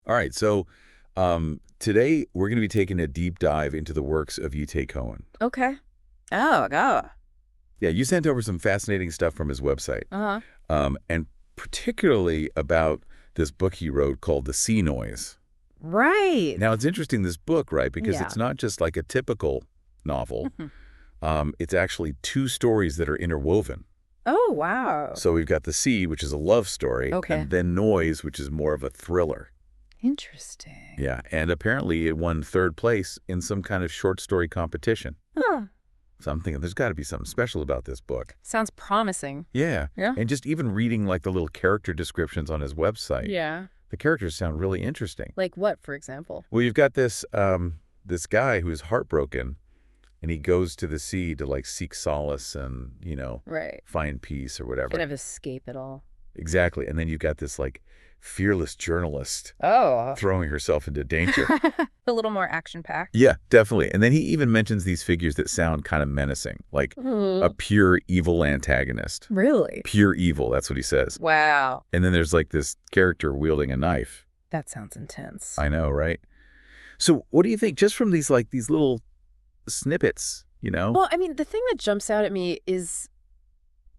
All right, so today we're going to be taking a deep dive into the works of Cohen. Okay. Oh, God. Yeah, you sent over some fascinating stuff from his website, Uh-huh. and particularly about this book he wrote called The Sea Noise. Right. Now, it's interesting, this book, right, because Yeah. it's not just like a typical novel. Mhm. It's actually two stories that are interwoven. Oh, wow. So we've got The Sea, which is a love story, Okay. and then Noise, which is more of a thriller. Interesting. Yeah, and apparently it won third place in some kind of short story competition. Huh. So I'm thinking there's got to be something special about this book. Sounds promising. Yeah. Yeah. And just even reading like the little character descriptions on his website, Yeah. the characters sound really interesting. Like what, for example? Well, you've got this this guy who's heartbroken, and he goes to the sea to like seek solace and, Right. find peace or whatever. Kind of escape it all. Exactly. And then you've got this like fearless journalist Oh. throwing herself into danger. A little more action-packed. Yeah, definitely. And then he even mentions these figures that sound kind of menacing, like a pure evil antagonist. Really? Pure evil, that's what he says. Wow. And then there's like this character wielding a knife. That sounds intense. I know, right? So what do you think, just from these little snippets, Well, I mean, the thing that jumps out at me is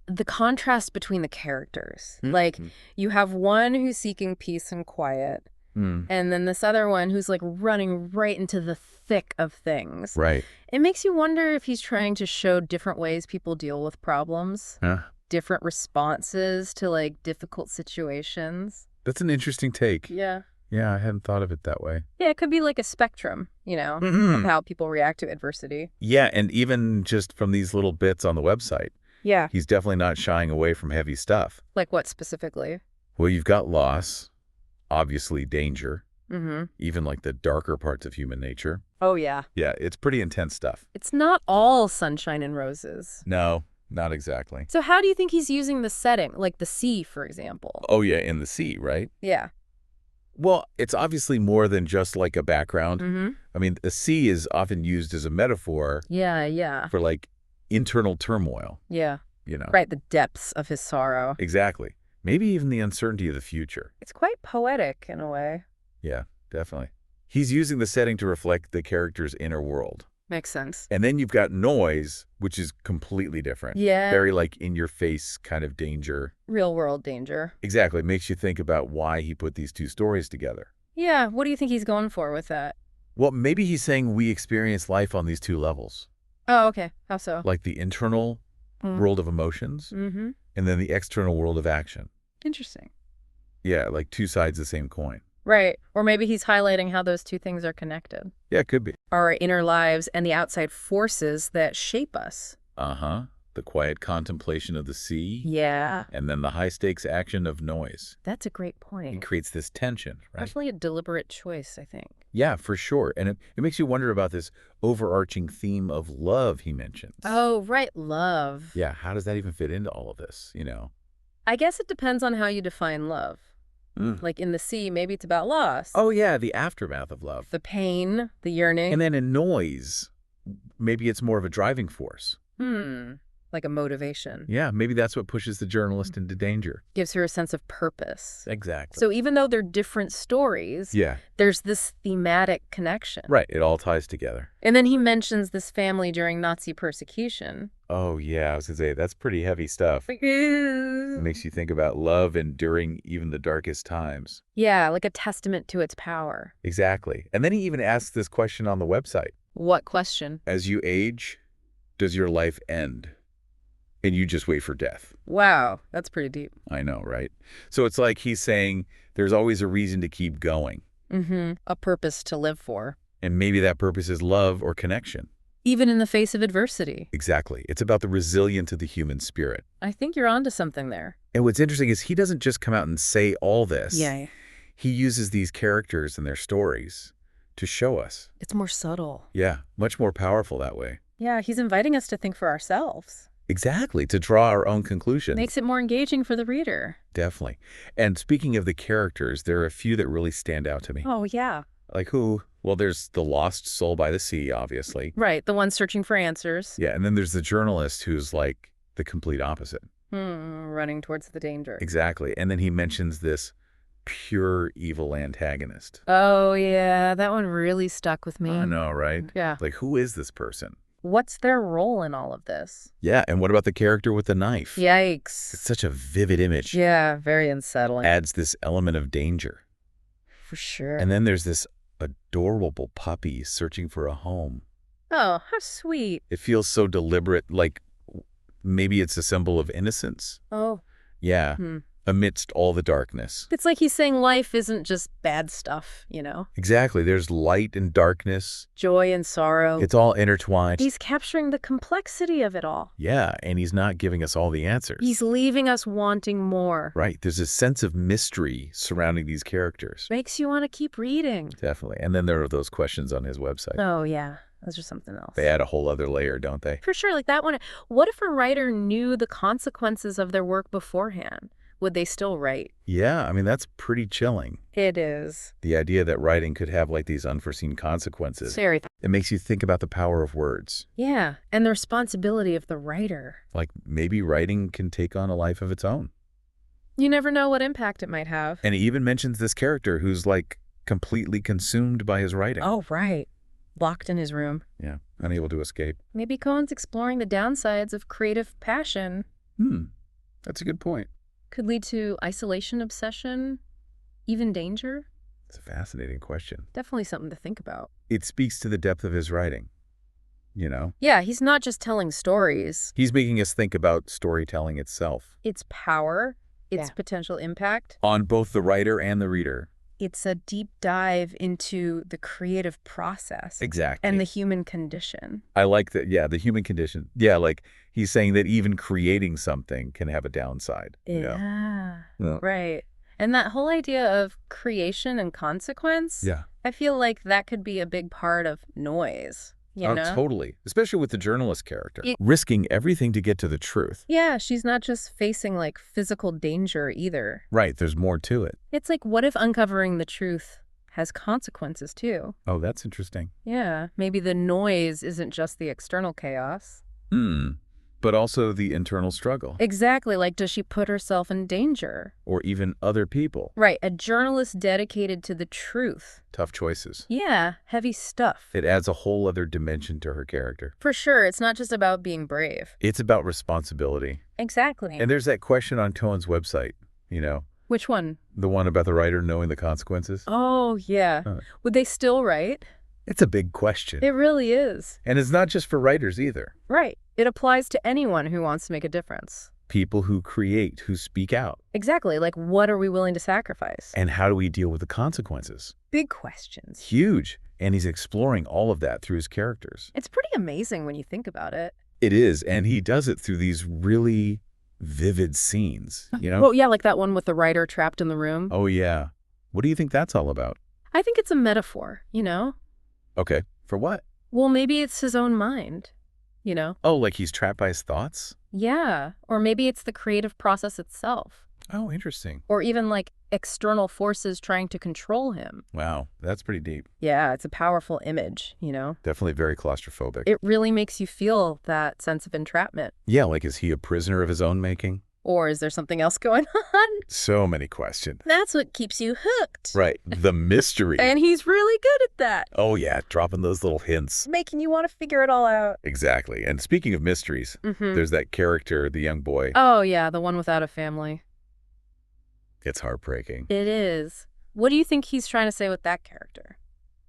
the contrast between the characters. Like, you have one who's seeking peace and quiet, and then this other one who's like running right into the thick of things. Right. It makes you wonder if he's trying to show different ways people deal with problems, different responses to like difficult situations. That's an interesting take. Yeah. Yeah, I hadn't thought of it that way. Yeah, it could be like a spectrum, of how people react to adversity. Yeah, and even just from these little bits on the website, Yeah. he's definitely not shying away from heavy stuff. Like what specifically? Well, you've got loss, obviously danger, Mm-hmm. even like the darker parts of human nature. Oh, yeah. Yeah, it's pretty intense stuff. It's not all sunshine and roses. No, not exactly. So how do you think he's using the setting, like the sea, for example? Oh, yeah, in the sea, right? Yeah. Well, it's obviously more than just like a background. Mm-hmm. I mean, the sea is often used as a metaphor Yeah. for like internal turmoil, Yeah. Right. The depths of his sorrow. Exactly. Maybe even the uncertainty of the future. It's quite poetic in a way. Yeah, definitely. He's using the setting to reflect the character's inner world. Makes sense. And then you've got Noise, which is completely different. Yeah. Very like in-your-face kind of danger. Real world danger. Exactly. It makes you think about why he put these two stories together. Yeah. What do you think he's going for with that? Well, maybe he's saying we experience life on these two levels. Oh, okay. How so? Like the internal world of emotions Mm-hmm. and then the external world of action. Interesting. Yeah, like two sides of the same coin. Right. Or maybe he's highlighting how those two things are connected. Yeah, it could be. Our inner lives and the outside forces that shape us. Uh-huh. The quiet contemplation of the sea. Yeah. And then the high-stakes action of Noise. That's a great It point. creates this tension, right? Definitely a deliberate choice, I think. Yeah, for sure. And it makes you wonder about this overarching theme of love he mentions. Oh, right. Love. Yeah, how does that even fit into all of this, I guess it depends on how you define love. Like in the sea, maybe it's about loss. Oh, yeah, the aftermath of love. The pain, the yearning. And then in Noise, maybe it's more of a driving force. Like a motivation. Yeah, maybe that's what pushes the journalist into danger. Gives her a sense of purpose. Exactly. So even though they're different stories, Yeah, there's this thematic connection. right. It all ties together. And then he mentions this family during Nazi persecution. Oh, yeah, I was going to say, that's pretty heavy stuff. It makes you think about love enduring even the darkest times. Yeah, like a testament to its power. Exactly. And then he even asks this question on the website. What question? As you age, does your life end? And you just wait for death. Wow, that's pretty deep. I know, right? So it's like he's saying there's always a reason to keep going. Mm-hmm. A purpose to live for. And maybe that purpose is love or connection. Even in the face of adversity. Exactly. It's about the resilience of the human spirit. I think you're onto something there. And what's interesting is he doesn't just come out and say all this. Yeah. He uses these characters and their stories to show us. It's more subtle. Yeah, much more powerful that way. Yeah, he's inviting us to think for ourselves. Exactly, to draw our own conclusions. Makes it more engaging for the reader. Definitely. And speaking of the characters, there are a few that really stand out to me. Oh, yeah. Like who? Well, there's the lost soul by the sea, obviously. Right, the one searching for answers. Yeah, and then there's the journalist who's like the complete opposite. Running towards the danger. Exactly. And then he mentions this pure evil antagonist. Oh, yeah. That one really stuck with me. I know, right? Yeah. Like, who is this person? What's their role in all of this? Yeah, and what about the character with the knife? Yikes. It's such a vivid image. Yeah, very unsettling. Adds this element of danger. For sure. And then there's this adorable puppy searching for a home. Oh, how sweet. It feels so deliberate, like maybe it's a symbol of innocence. Oh. Yeah, amidst all the darkness. It's like he's saying life isn't just bad stuff, you know? Exactly. There's light and darkness. Joy and sorrow. It's all intertwined. He's capturing the complexity of it all. Yeah, and he's not giving us all the answers. He's leaving us wanting more. Right. There's a sense of mystery surrounding these characters. Makes you want to keep reading. Definitely. And then there are those questions on his website. Oh, yeah. Those are something else. They add a whole other layer, don't they? For sure. Like that one. What if a writer knew the consequences of their work beforehand? Would they still write? Yeah, I mean, that's pretty chilling. It is. The idea that writing could have like these unforeseen consequences. Scary. It makes you think about the power of words. Yeah, and the responsibility of the writer. Like maybe writing can take on a life of its own. You never know what impact it might have. And he even mentions this character who's like completely consumed by his writing. Oh, right. Locked in his room. Yeah, unable to escape. Maybe Cohen's exploring the downsides of creative passion. That's a good point. Could lead to isolation, obsession, even danger. It's a fascinating question. Definitely something to think about. It speaks to the depth of his writing, you know? Yeah, he's not just telling stories. He's making us think about storytelling itself. Its power, its potential impact. On both the writer and the reader. It's a deep dive into the creative process. Exactly. And the human condition. I like that. Yeah, the human condition. Yeah, like he's saying that even creating something can have a downside. Yeah. Yeah. Right. And that whole idea of creation and consequence, Yeah. I feel like that could be a big part of noise. You know? Totally. Especially with the journalist character. Risking everything to get to the truth. Yeah, she's not just facing like physical danger either. Right, there's more to it. It's like, what if uncovering the truth has consequences too? Oh, that's interesting. Yeah, maybe the noise isn't just the external chaos. But also the internal struggle. Exactly, like does she put herself in danger? Or even other people. Right, a journalist dedicated to the truth. Tough choices. Yeah, heavy stuff. It adds a whole other dimension to her character. For sure, it's not just about being brave. It's about responsibility. Exactly. And there's that question on Cohen's website, you know? Which one? The one about the writer knowing the consequences. Oh, yeah. Would they still write? It's a big question. It really is. And it's not just for writers either. Right. It applies to anyone who wants to make a difference. People who create, who speak out. Exactly. Like, what are we willing to sacrifice? And how do we deal with the consequences? Big questions. Huge. And he's exploring all of that through his characters. It's pretty amazing when you think about it. It is. And he does it through these really vivid scenes, you know? Well, yeah, like that one with the writer trapped in the room. Oh, yeah. What do you think that's all about? I think it's a metaphor, you know? Okay. For what? Well, maybe it's his own mind, you know? Oh, like he's trapped by his thoughts? Yeah. Or maybe it's the creative process itself. Oh, interesting. Or even like external forces trying to control him. Wow. That's pretty deep. Yeah, it's a powerful image, you know? Definitely very claustrophobic. It really makes you feel that sense of entrapment. Yeah, like is he a prisoner of his own making? Or is there something else going on? So many questions. That's what keeps you hooked. Right. The mystery. And he's really good at that. Oh, yeah. Dropping those little hints. Making you want to figure it all out. Exactly. And speaking of mysteries, there's that character, the young boy. Oh, yeah. The one without a family. It's heartbreaking. It is. What do you think he's trying to say with that character?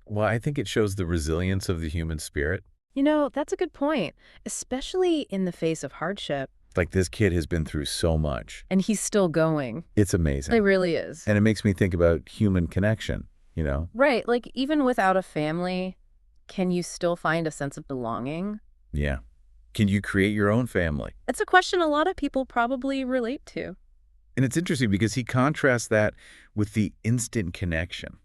Well, I think it shows the resilience of the human spirit. You know, that's a good point. Especially in the face of hardship. Like this kid has been through so much. And he's still going. It's amazing. It really is. And it makes me think about human connection, you know? Right. Like even without a family, can you still find a sense of belonging? Yeah. Can you create your own family? It's a question a lot of people probably relate to. And it's interesting because he contrasts that with the instant connection.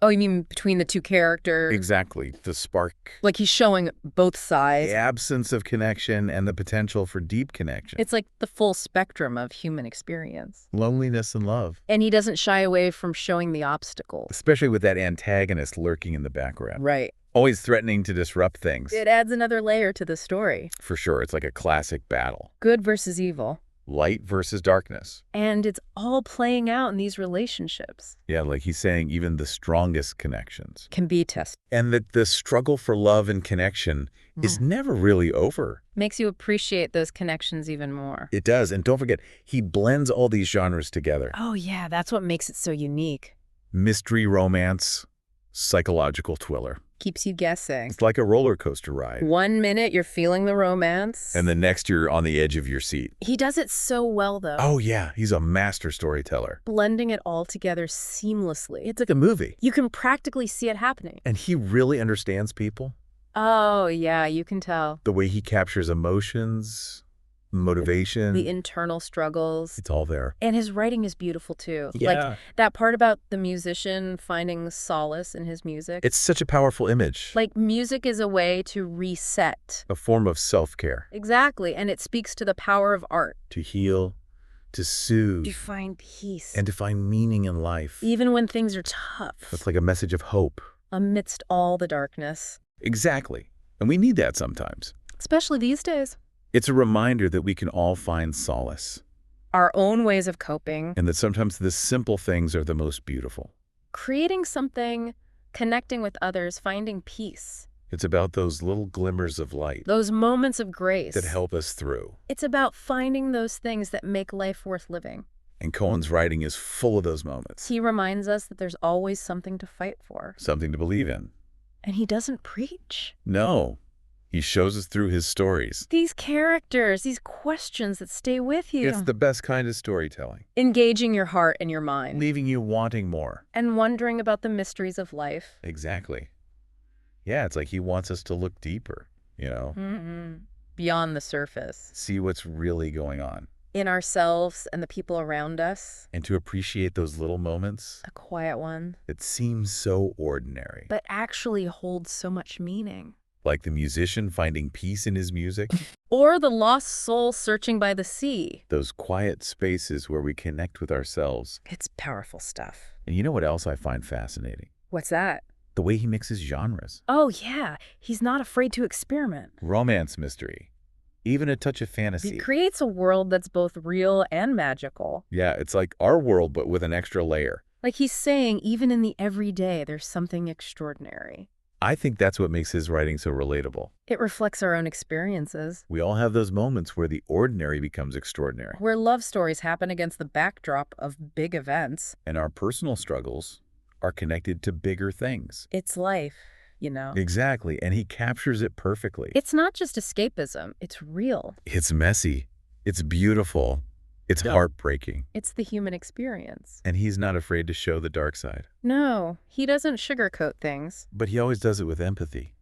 Oh, you mean between the two characters? Exactly. The spark. Like he's showing both sides. The absence of connection and the potential for deep connection. It's like the full spectrum of human experience. Loneliness and love. And he doesn't shy away from showing the obstacles. Especially with that antagonist lurking in the background. Right. Always threatening to disrupt things. It adds another layer to the story. For sure. It's like a classic battle. Good versus evil. Light versus darkness. And it's all playing out in these relationships. Yeah, like he's saying even the strongest connections Can be tested. and that the struggle for love and connection is never really over. Makes you appreciate those connections even more. It does. And don't forget, he blends all these genres together. Oh, yeah, that's what makes it so unique. Mystery romance, psychological thriller. Keeps you guessing. It's like a roller coaster ride. 1 minute you're feeling the romance. And the next you're on the edge of your seat. He does it so well, though. Oh, yeah. He's a master storyteller. Blending it all together seamlessly. It's like a movie. You can practically see it happening. And he really understands people. Oh, yeah, you can tell. The way he captures emotions, motivation. The internal struggles. It's all there. And his writing is beautiful, too. Yeah. Like, that part about the musician finding solace in his music. It's such a powerful image. Like, music is a way to reset. A form of self-care. Exactly, and it speaks to the power of art. To heal, to soothe. To find peace. And to find meaning in life. Even when things are tough. It's like a message of hope. Amidst all the darkness. Exactly. And we need that sometimes. Especially these days. It's a reminder that we can all find solace. Our own ways of coping. And that sometimes the simple things are the most beautiful. Creating something, connecting with others, finding peace. It's about those little glimmers of light. Those moments of grace. That help us through. It's about finding those things that make life worth living. And Cohen's writing is full of those moments. He reminds us that there's always something to fight for. Something to believe in. And he doesn't preach. No. He shows us through his stories. These characters, these questions that stay with you. It's the best kind of storytelling. Engaging your heart and your mind. Leaving you wanting more. And wondering about the mysteries of life. Exactly. Yeah, it's like he wants us to look deeper, you know? Beyond the surface. See what's really going on. In ourselves and the people around us. And to appreciate those little moments. A quiet one. That seem so ordinary. But actually holds so much meaning. Like the musician finding peace in his music. Or the lost soul searching by the sea. Those quiet spaces where we connect with ourselves. It's powerful stuff. And you know what else I find fascinating? What's that? The way he mixes genres. Oh, yeah. He's not afraid to experiment. Romance mystery. Even a touch of fantasy. He creates a world that's both real and magical. Yeah, it's like our world, but with an extra layer. Like he's saying, even in the everyday, there's something extraordinary. I think that's what makes his writing so relatable. It reflects our own experiences. We all have those moments where the ordinary becomes extraordinary. Where love stories happen against the backdrop of big events. And our personal struggles are connected to bigger things. It's life, you know. Exactly, and he captures it perfectly. It's not just escapism, it's real. It's messy. It's beautiful. It's heartbreaking. It's the human experience. And he's not afraid to show the dark side. No, he doesn't sugarcoat things. But he always does it with empathy,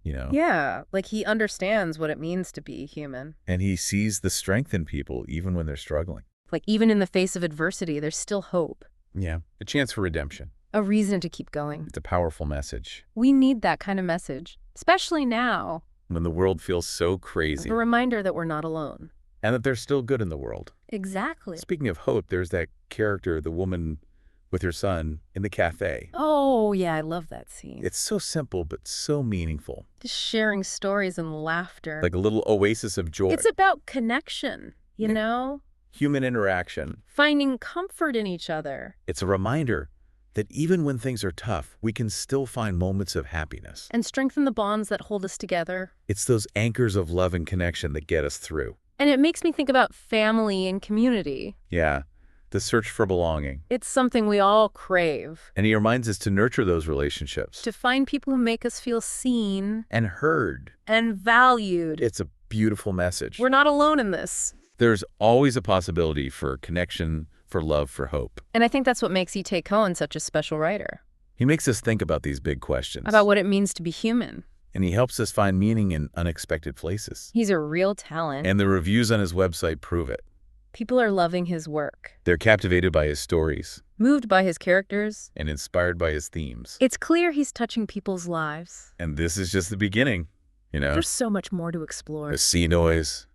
you know? Yeah, like he understands what it means to be human. And he sees the strength in people even when they're struggling. Like even in the face of adversity, there's still hope. Yeah, a chance for redemption. A reason to keep going. It's a powerful message. We need that kind of message, especially now. When the world feels so crazy. A reminder that we're not alone. And that there's still good in the world. Exactly. Speaking of hope, there's that character, the woman with her son in the cafe. Oh, yeah, I love that scene. It's so simple, but so meaningful. Just sharing stories and laughter. Like a little oasis of joy. It's about connection, you know? Human interaction. Finding comfort in each other. It's a reminder that even when things are tough, we can still find moments of happiness. And strengthen the bonds that hold us together. It's those anchors of love and connection that get us through. And it makes me think about family and community. Yeah, the search for belonging. It's something we all crave. And he reminds us to nurture those relationships. To find people who make us feel seen. And heard. And valued. It's a beautiful message. We're not alone in this. There's always a possibility for connection, for love, for hope. And I think that's what makes Eitay Cohen such a special writer. He makes us think about these big questions. About what it means to be human. And he helps us find meaning in unexpected places. He's a real talent. And the reviews on his website prove it. People are loving his work. They're captivated by his stories. Moved by his characters. And inspired by his themes. It's clear he's touching people's lives. And this is just the beginning, you know? There's so much more to explore. The sea noise,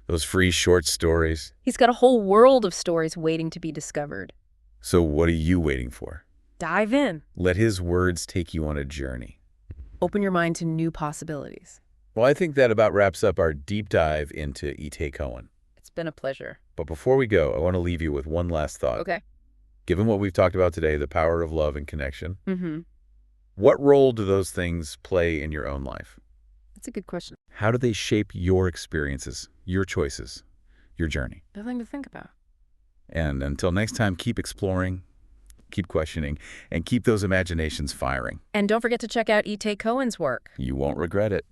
those free short stories. He's got a whole world of stories waiting to be discovered. So what are you waiting for? Dive in. Let his words take you on a journey. Open your mind to new possibilities. Well, I think that about wraps up our deep dive into Eitay Cohen. It's been a pleasure. But before we go, I want to leave you with one last thought. Okay. Given what we've talked about today, the power of love and connection, Mm-hmm. what role do those things play in your own life? That's a good question. How do they shape your experiences, your choices, your journey? Nothing to think about. And until next time, keep exploring, keep questioning, and keep those imaginations firing. And don't forget to check out Eitay Cohen's work. You won't regret it.